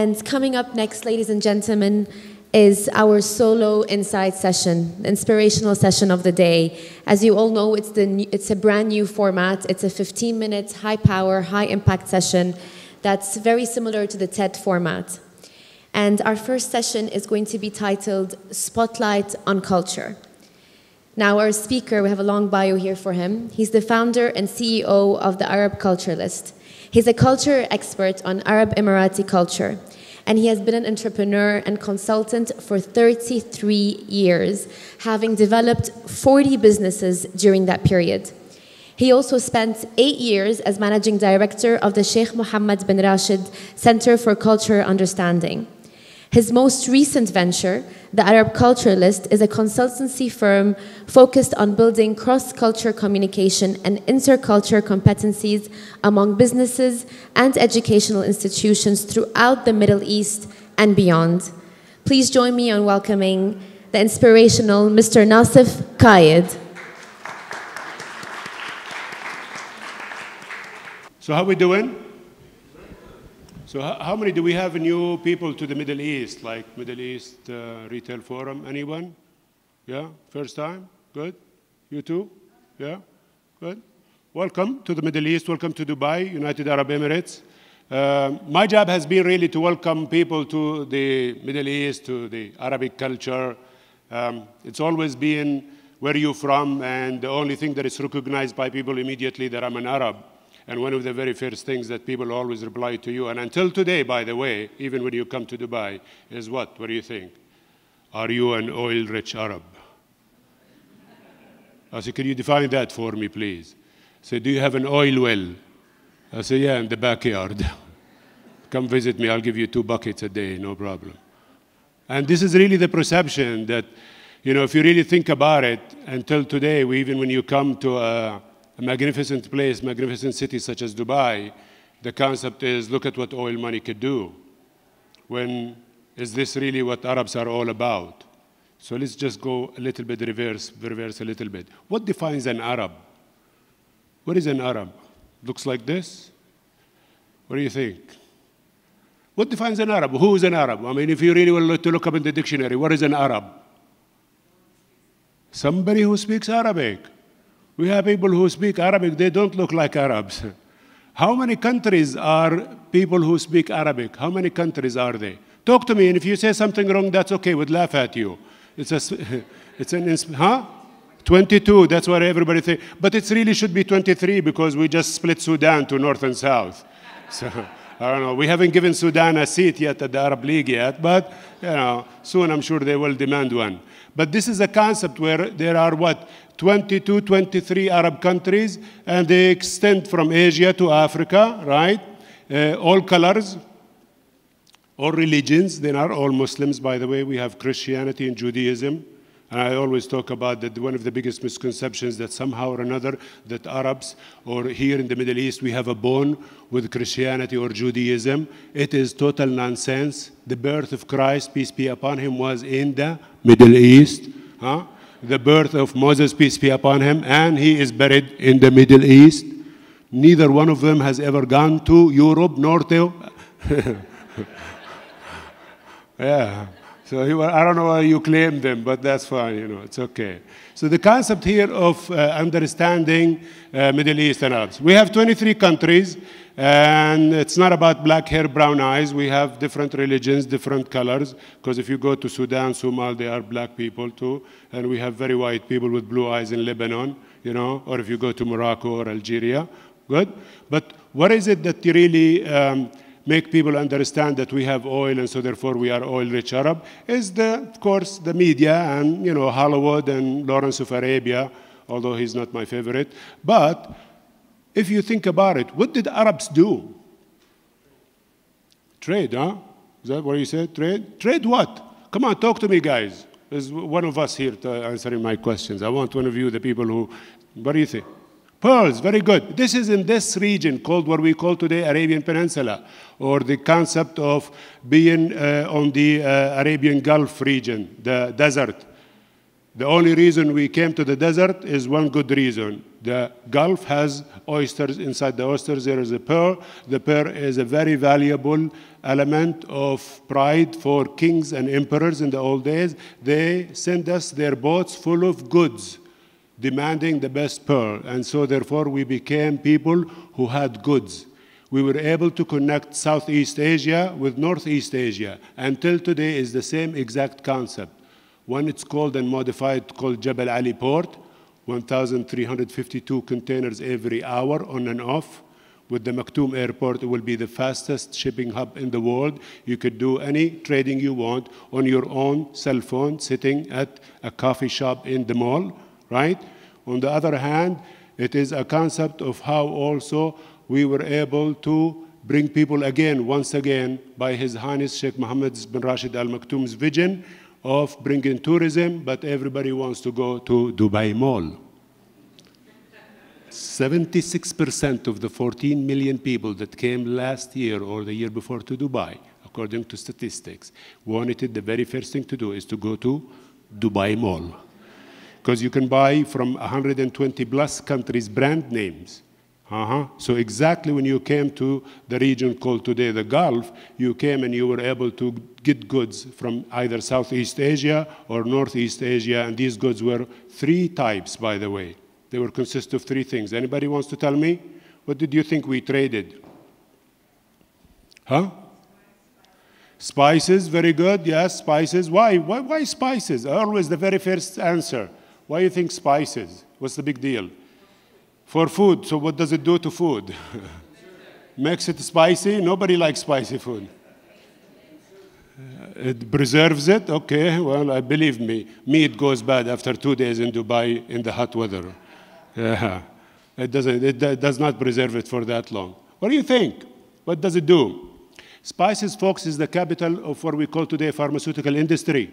And coming up next, ladies and gentlemen, is our solo insight session, the inspirational session of the day. As you all know, it's a brand new format. It's a 15-minute, high-power, high-impact session that's very similar to the TED format. And our first session is going to be titled Spotlight on Culture. Now, our speaker, we have a long bio here for him. He's the founder and CEO of the Arab Culturalist. He's a culture expert on Arab Emirati culture, and he has been an entrepreneur and consultant for 33 years, having developed 40 businesses during that period. He also spent 8 years as managing director of the Sheikh Mohammed bin Rashid Center for Cultural Understanding. His most recent venture, the Arab Culturalist, is a consultancy firm focused on building cross-culture communication and intercultural competencies among businesses and educational institutions throughout the Middle East and beyond. Please join me on welcoming the inspirational Mr. Nasif Kayed. So how are we doing? So how many do we have new people to the Middle East, like Middle East Retail Forum? Anyone? Yeah? First time? Good? You too? Yeah? Good? Welcome to the Middle East. Welcome to Dubai, United Arab Emirates. My job has been really to welcome people to the Middle East, to the Arabic culture. It's always been where you're from, and the only thing that is recognized by people immediately that I'm an Arab. And one of the very first things that people always reply to you, and until today, by the way, even when you come to Dubai, is what? What do you think? Are you an oil-rich Arab? I say, can you define that for me, please? I say, do you have an oil well? I say, yeah, in the backyard. Come visit me, I'll give you 2 buckets a day, no problem. And this is really the perception that, you know, if you really think about it, until today, even when you come to a magnificent place, magnificent city such as Dubai, the concept is, look at what oil money could do. When is this really what Arabs are all about? So let's just go a little bit reverse a little bit. What defines an Arab? What is an Arab? Looks like this? What do you think? What defines an Arab? Who is an Arab? I mean, if you really want to look up in the dictionary, what is an Arab? Somebody who speaks Arabic. We have people who speak Arabic, they don't look like Arabs. How many countries are people who speak Arabic? How many countries are they? Talk to me, and if you say something wrong, that's okay, we'll laugh at you. It's huh? 22, that's what everybody thinks. But it really should be 23 because we just split Sudan to north and south. So, I don't know, we haven't given Sudan a seat yet at the Arab League yet, but you know, soon I'm sure they will demand one. But this is a concept where there are what? 22, 23 Arab countries, and they extend from Asia to Africa, right? All colors, all religions. They are all Muslims, by the way. We have Christianity and Judaism. And I always talk about that one of the biggest misconceptions that somehow or another that Arabs or here in the Middle East we have a bond with Christianity or Judaism. It is total nonsense. The birth of Christ, peace be upon him, was in the Middle East. Huh? The birth of Moses, peace be upon him, and he is buried in the Middle East. Neither one of them has ever gone to Europe nor to... yeah. So I don't know why you claim them, but that's fine, you know, it's okay. So the concept here of understanding Middle East and Arabs. We have 23 countries, and it's not about black hair, brown eyes. We have different religions, different colors, because if you go to Sudan, Somal, they are black people too, and we have very white people with blue eyes in Lebanon, you know, or if you go to Morocco or Algeria, good. But what is it that really make people understand that we have oil and so therefore we are oil-rich Arab? Is of course, the media and, you know, Hollywood and Lawrence of Arabia, although he's not my favorite. But if you think about it, what did Arabs do? Trade, huh? Is that what you said? Trade? Trade what? Come on, talk to me, guys. There's one of us here to answering my questions. I want one of you, the people who, what do you think? Pearls, very good. This is in this region called what we call today Arabian Peninsula, or the concept of being on the Arabian Gulf region, the desert. The only reason we came to the desert is one good reason. The Gulf has oysters. Inside the oysters, there is a pearl. The pearl is a very valuable element of pride for kings and emperors in the old days. They sent us their boats full of goods, demanding the best pearl. And so, therefore, we became people who had goods. We were able to connect Southeast Asia with Northeast Asia. Until today is the same exact concept. One, it's called and modified, called Jebel Ali Port. 1,352 containers every hour on and off. With the Maktoum Airport, it will be the fastest shipping hub in the world. You could do any trading you want on your own cell phone, sitting at a coffee shop in the mall, right? On the other hand, it is a concept of how also we were able to bring people again, once again, by His Highness Sheikh Mohammed bin Rashid Al Maktoum's vision of bringing tourism, but everybody wants to go to Dubai Mall. 76% of the 14 million people that came last year or the year before to Dubai, according to statistics, wanted the very first thing to do is to go to Dubai Mall. Because you can buy from 120 plus countries brand names. So exactly when you came to the region called today the Gulf, you came and you were able to get goods from either Southeast Asia or Northeast Asia, and these goods were 3 types, by the way. They were consist of 3 things. Anybody wants to tell me? What did you think we traded? Spices, very good, yes, spices. Why spices? Always the very first answer. Why do you think spices? What's the big deal? For food, so what does it do to food? Makes it spicy? Nobody likes spicy food. It preserves it? Okay, well, believe me, meat goes bad after 2 days in Dubai in the hot weather. It does not preserve it for that long. What do you think? What does it do? Spices, folks, is the capital of what we call today pharmaceutical industry.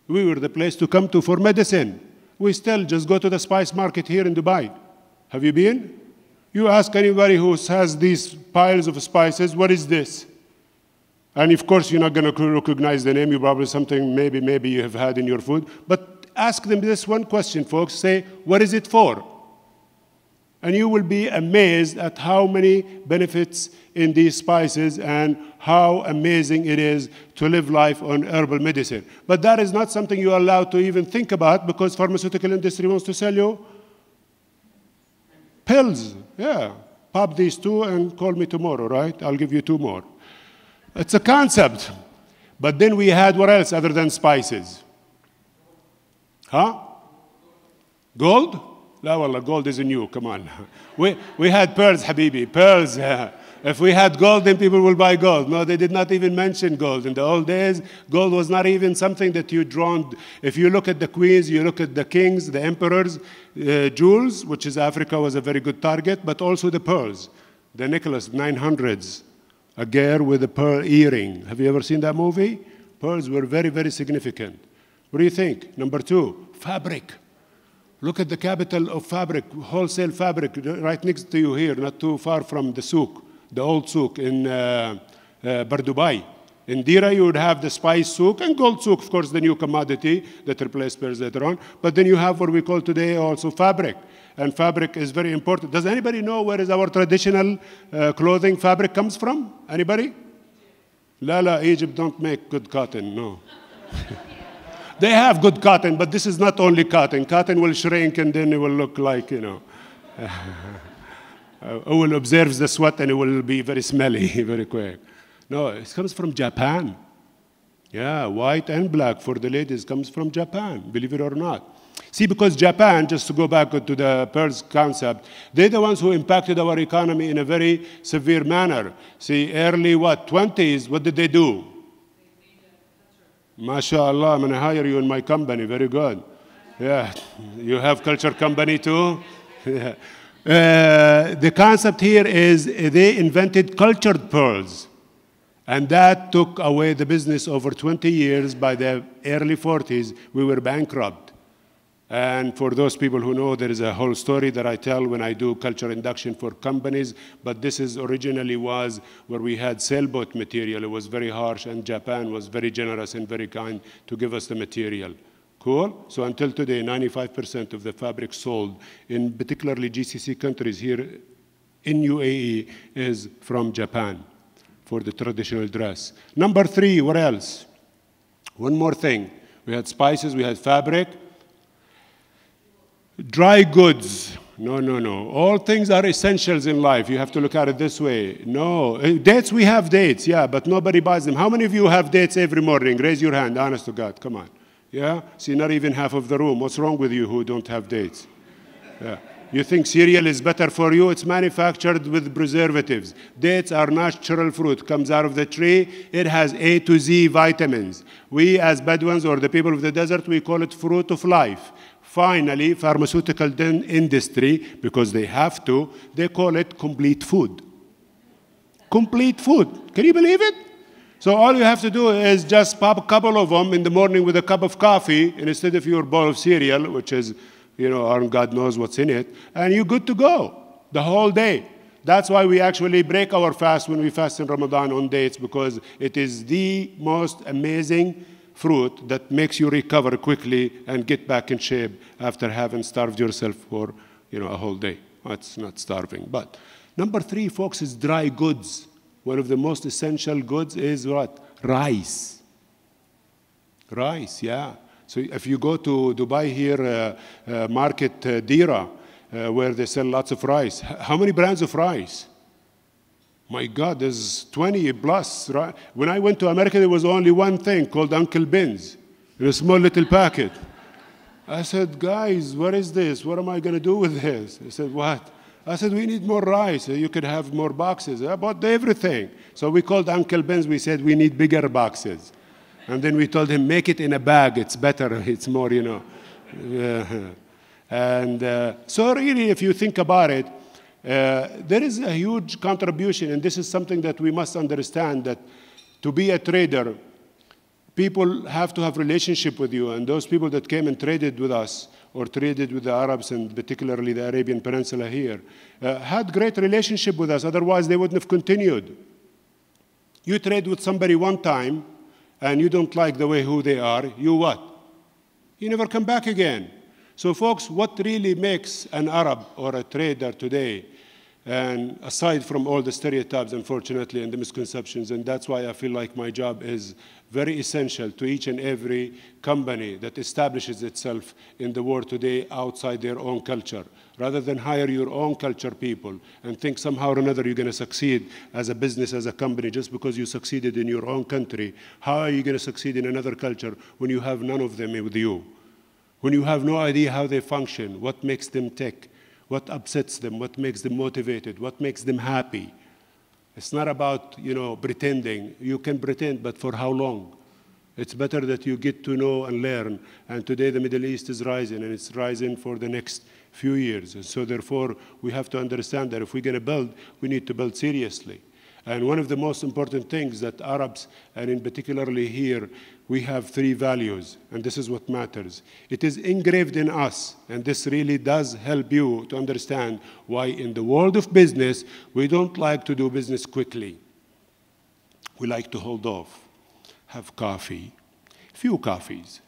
We were the place to come to for medicine. We still just go to the spice market here in Dubai. Have you been? You ask anybody who has these piles of spices, what is this? And of course, you're not going to recognize the name. You probably something maybe you have had in your food. But ask them this one question, folks. Say, what is it for? And you will be amazed at how many benefits in these spices and how amazing it is to live life on herbal medicine. But that is not something you are allowed to even think about because pharmaceutical industry wants to sell you pills. Yeah, pop these 2 and call me tomorrow, right? I'll give you 2 more. It's a concept. But then we had what else other than spices? Gold? La wallah, gold isn't new, come on. We had pearls, habibi, pearls. If we had gold, then people will buy gold. No, they did not even mention gold. In the old days, gold was not even something that you drawn. If you look at the queens, you look at the kings, the emperors, jewels, which is Africa was a very good target, but also the pearls. The Nicholas, 900s, a girl with a pearl earring. Have you ever seen that movie? Pearls were very, very significant. What do you think? Number 2, fabric. Look at the capital of fabric, wholesale fabric, right next to you here, not too far from the souk, the old souk in Bardubai. In Dira, you would have the spice souk and gold souk, of course, the new commodity that replaced pearls later on. But then you have what we call today also fabric. And fabric is very important. Does anybody know where is our traditional clothing fabric comes from? Anybody? La, Egypt don't make good cotton, no. They have good cotton, but this is not only cotton. Cotton will shrink and then it will look like, it will observe the sweat and it will be very smelly very quick. No, it comes from Japan. Yeah, white and black for the ladies comes from Japan, believe it or not. See, because Japan, just to go back to the pearls concept, they're the ones who impacted our economy in a very severe manner. See, early 20s, what did they do? MashaAllah, I'm going to hire you in my company. Very good. Yeah, you have culture company too? Yeah. The concept here is they invented cultured pearls. And that took away the business over 20 years. By the early 40s, we were bankrupt. And for those people who know, there is a whole story that I tell when I do culture induction for companies. But this is originally was where we had sailboat material. It was very harsh, and Japan was very generous and very kind to give us the material. Cool? So until today, 95% of the fabric sold in particularly GCC countries here in UAE is from Japan for the traditional dress. Number 3, what else? One more thing. We had spices, we had fabric. Dry goods. No, no, no. All things are essentials in life. You have to look at it this way. No. Dates, we have dates, yeah, but nobody buys them. How many of you have dates every morning? Raise your hand, honest to God. Come on. Yeah? See, not even half of the room. What's wrong with you who don't have dates? Yeah. You think cereal is better for you? It's manufactured with preservatives. Dates are natural fruit, comes out of the tree. It has A to Z vitamins. We as Bedouins or the people of the desert, we call it fruit of life. Finally, pharmaceutical industry, because they have to, they call it complete food. Complete food. Can you believe it? So all you have to do is just pop a couple of them in the morning with a cup of coffee instead of your bowl of cereal, which is, you know, or God knows what's in it, and you're good to go the whole day. That's why we actually break our fast when we fast in Ramadan on dates, because it is the most amazing fruit that makes you recover quickly and get back in shape after having starved yourself for, you know, a whole day. That's not starving. But number 3, folks, is dry goods. One of the most essential goods is what? Rice. Rice, yeah. So if you go to Dubai here, market Dira, where they sell lots of rice, how many brands of rice? My God, there's 20 plus. Right? When I went to America, there was only one thing called Uncle Ben's in a small little packet. I said, guys, what is this? What am I going to do with this? They said, what? I said, we need more rice. You could have more boxes. I bought everything. So we called Uncle Ben's. We said, we need bigger boxes. And then we told him, make it in a bag. It's better. It's more, you know. And so really, if you think about it, there is a huge contribution. And this is something that we must understand, that to be a trader, people have to have relationship with you. And those people that came and traded with us, or traded with the Arabs, and particularly the Arabian Peninsula here, had great relationship with us. Otherwise, they wouldn't have continued. You trade with somebody one time, and you don't like the way who they are, you what? You never come back again. So folks, what really makes an Arab or a trader today, and aside from all the stereotypes, unfortunately, and the misconceptions, and that's why I feel like my job is very essential to each and every company that establishes itself in the world today outside their own culture. Rather than hire your own culture people and think somehow or another you're going to succeed as a business, as a company, just because you succeeded in your own country, how are you going to succeed in another culture when you have none of them with you? When you have no idea how they function, what makes them tick, what upsets them, what makes them motivated, what makes them happy. It's not about, you know, pretending. You can pretend, but for how long? It's better that you get to know and learn. And today the Middle East is rising, and it's rising for the next few years. And so therefore, we have to understand that if we're going to build, we need to build seriously. And one of the most important things that Arabs, and in particularly here, we have 3 values, and this is what matters. It is engraved in us, and this really does help you to understand why in the world of business, we don't like to do business quickly. We like to hold off, have coffee, few coffees,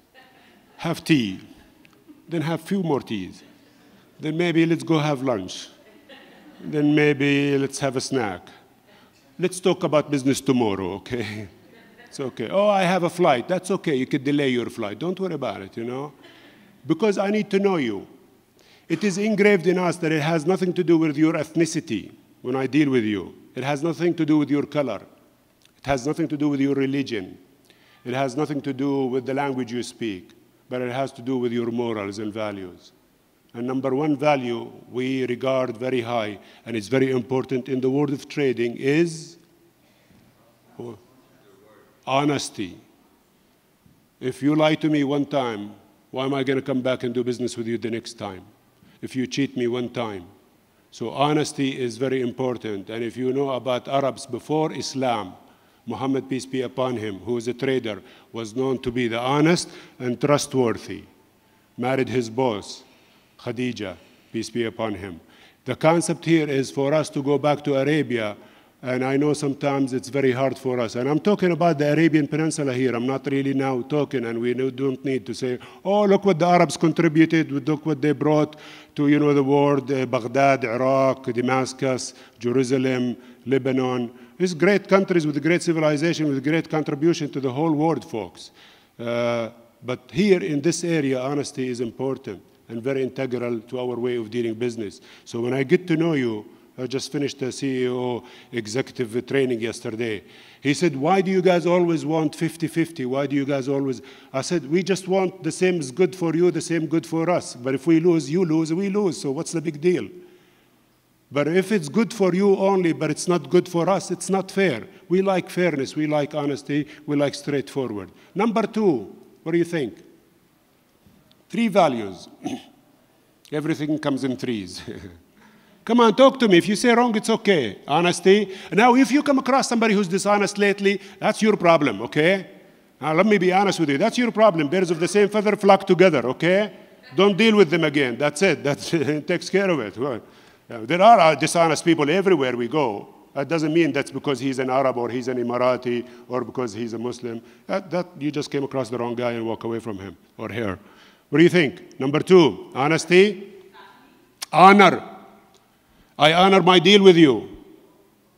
have tea, then have few more teas, then maybe let's go have lunch, then maybe let's have a snack. Let's talk about business tomorrow, okay? It's okay. Oh, I have a flight. That's okay. You could delay your flight. Don't worry about it, you know? Because I need to know you. It is engraved in us that it has nothing to do with your ethnicity when I deal with you. It has nothing to do with your color. It has nothing to do with your religion. It has nothing to do with the language you speak, but it has to do with your morals and values. And number 1 value we regard very high, and it's very important in the world of trading, is honesty. If you lie to me one time, why am I going to come back and do business with you the next time? If you cheat me one time. So honesty is very important. And if you know about Arabs before Islam, Muhammad, peace be upon him, who was a trader, was known to be the honest and trustworthy. Married his boss, Khadija, peace be upon him. The concept here is for us to go back to Arabia And I know sometimes it's very hard for us. And I'm talking about the Arabian Peninsula here. I'm not really now talking, and we don't need to say, oh, look what the Arabs contributed, look what they brought to, the world, Baghdad, Iraq, Damascus, Jerusalem, Lebanon. These great countries with great civilization, with great contribution to the whole world, folks. But here in this area, honesty is important and very integral to our way of dealing business. So when I get to know you, I just finished the CEO executive training yesterday. He said, why do you guys always want 50-50? Why do you guys always? I said, we just want the same is good for you, the same good for us. But if we lose, you lose, we lose. So what's the big deal? But if it's good for you only, but it's not good for us, it's not fair. We like fairness, we like honesty, we like straightforward. Number two, what do you think? 3 values. Everything comes in 3s. Come on, talk to me. If you say wrong, it's okay. Honesty. Now, if you come across somebody who's dishonest lately, that's your problem, okay? Now, let me be honest with you. That's your problem. Birds of the same feather flock together, okay? Don't deal with them again. That's it. That takes care of it. Well, there are dishonest people everywhere we go. That doesn't mean that's because he's an Arab or he's an Emirati or because he's a Muslim. That you just came across the wrong guy and walk away from him or her. What do you think? Number 2, honesty. Honor. I honor my deal with you.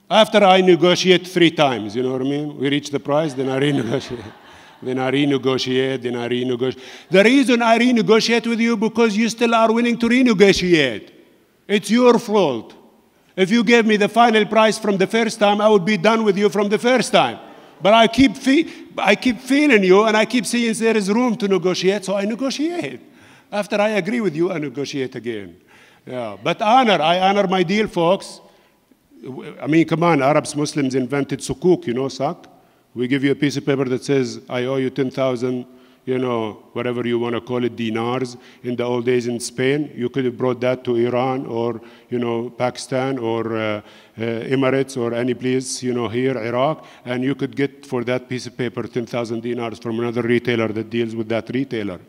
After I negotiate 3 times, you know what I mean? We reach the price, then I renegotiate. Then I renegotiate. The reason I renegotiate with you because you still are willing to renegotiate. It's your fault. If you gave me the final price from the first time, I would be done with you from the first time. But I keep feeling you, and I keep seeing there is room to negotiate, so I negotiate. After I agree with you, I negotiate again. Yeah, but I honor my deal, folks. I mean, come on, Arabs, Muslims invented sukuk, sak? We give you a piece of paper that says, I owe you 10,000, whatever you want to call it, dinars. In the old days in Spain, you could have brought that to Iran or, Pakistan or Emirates or any place, here, Iraq, and you could get for that piece of paper 10,000 dinars from another retailer that deals with that retailer.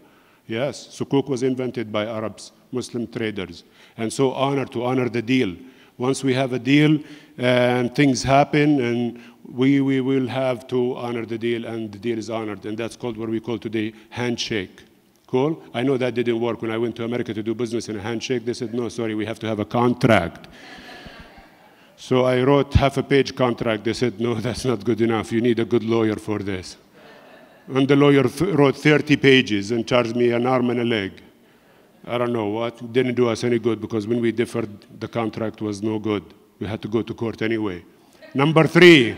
Yes, sukuk was invented by Arabs, Muslim traders. And so to honor the deal. Once we have a deal and things happen, and we will have to honor the deal, and the deal is honored. And that's called what we call today handshake. Cool? I know that didn't work. When I went to America to do business in a handshake, they said, no, sorry, we have to have a contract. So I wrote half-a-page contract. They said, no, that's not good enough. You need a good lawyer for this. And the lawyer wrote 30 pages and charged me an arm and a leg. I don't know what. Didn't do us any good because when we differed, the contract was no good. We had to go to court anyway. Number 3.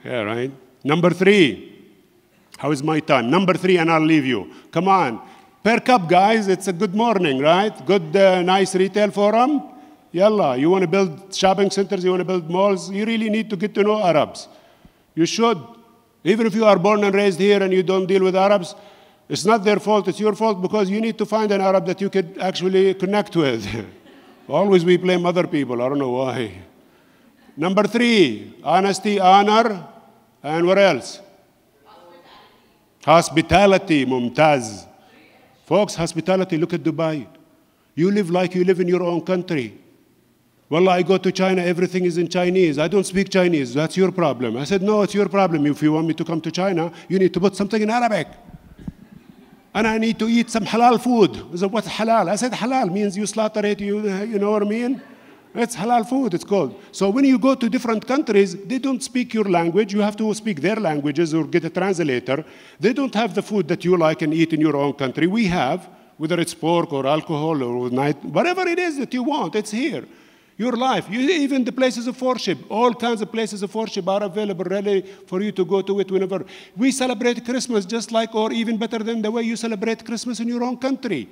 Yeah, right? Number 3. How is my time? Number 3, and I'll leave you. Come on. Perk up, guys. It's a good morning, right? Good, nice retail forum. Yalla. You want to build shopping centers? You want to build malls? You really need to get to know Arabs. You should. Even if you are born and raised here and you don't deal with Arabs, it's not their fault, it's your fault because you need to find an Arab that you could actually connect with. Always we blame other people, I don't know why. Number 3, honesty, honor, and what else? Hospitality, mumtaz. Folks, hospitality, look at Dubai. You live like you live in your own country. Wallah, I go to China, everything is in Chinese. I don't speak Chinese, that's your problem. I said, no, it's your problem. If you want me to come to China, you need to put something in Arabic. And I need to eat some halal food. He said, what's halal? I said, halal means you slaughter it, you know what I mean? It's halal food, it's called. So when you go to different countries, they don't speak your language. You have to speak their languages or get a translator. They don't have the food that you like and eat in your own country. We have, whether it's pork or alcohol or night, whatever it is that you want, it's here. Your life, even the places of worship, all kinds of places of worship are available ready for you to go to it whenever. We celebrate Christmas just like, or even better than the way you celebrate Christmas in your own country.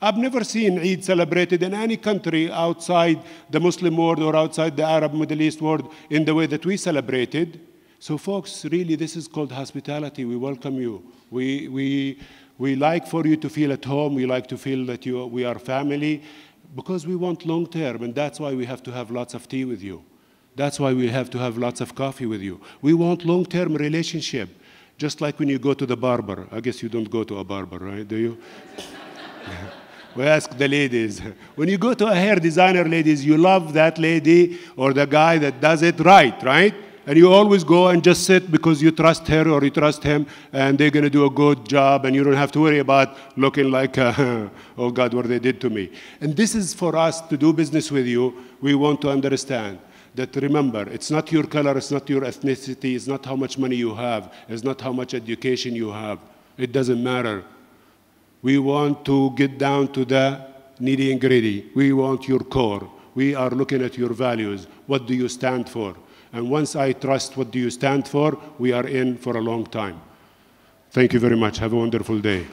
I've never seen Eid celebrated in any country outside the Muslim world or outside the Arab Middle East world in the way that we celebrated. So folks, really this is called hospitality. We welcome you. We like for you to feel at home. We like to feel that we are family. Because we want long term, and that's why we have to have lots of tea with you. That's why we have to have lots of coffee with you. We want long-term relationship, just like when you go to the barber. I guess you don't go to a barber, right? Do you? We ask the ladies. When you go to a hair designer, ladies, you love that lady or the guy that does it right, right? And you always go and just sit because you trust her or you trust him, and they're going to do a good job, and you don't have to worry about looking like, oh God, what they did to me. And this is for us to do business with you. We want to understand that, remember, it's not your color, it's not your ethnicity, it's not how much money you have, it's not how much education you have. It doesn't matter. We want to get down to the nitty and gritty. We want your core. We are looking at your values. What do you stand for? And once I trust what do you stand for, we are in for a long time. Thank you very much. Have a wonderful day.